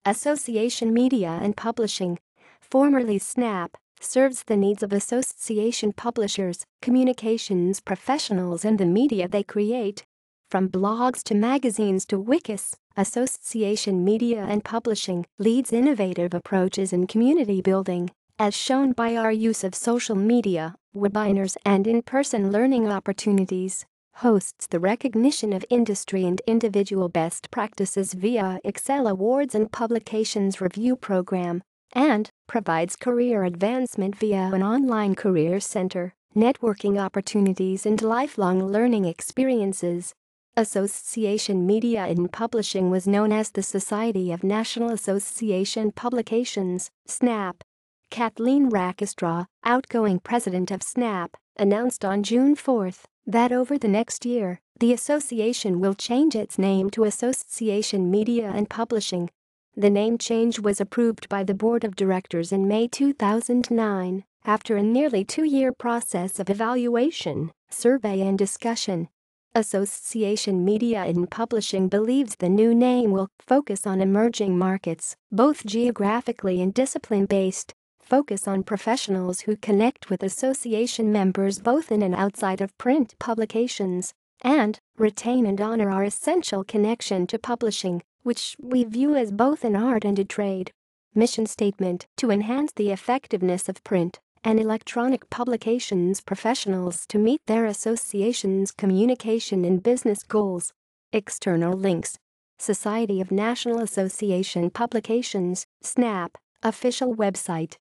Association Media and Publishing, formerly SNAP, serves the needs of association publishers, communications professionals and the media they create. From blogs to magazines to wikis, Association Media and Publishing leads innovative approaches in community building, as shown by our use of social media, webinars and in-person learning opportunities, hosts the recognition of industry and individual best practices via Excel Awards and Publications Review Program, and provides career advancement via an online career center, networking opportunities and lifelong learning experiences. Association Media and Publishing was known as the Society of National Association Publications, SNAP. Kathleen Rakestraw, outgoing president of SNAP, announced on June 4 that over the next year, the association will change its name to Association Media and Publishing. The name change was approved by the board of directors in May 2009, after a nearly two-year process of evaluation, survey and discussion. Association Media and Publishing believes the new name will focus on emerging markets, both geographically and discipline-based, focus on professionals who connect with association members both in and outside of print publications, and retain and honor our essential connection to publishing, which we view as both an art and a trade. Mission statement: to enhance the effectiveness of print and electronic publications professionals to meet their association's communication and business goals. External links: Society of National Association Publications, SNAP, official website.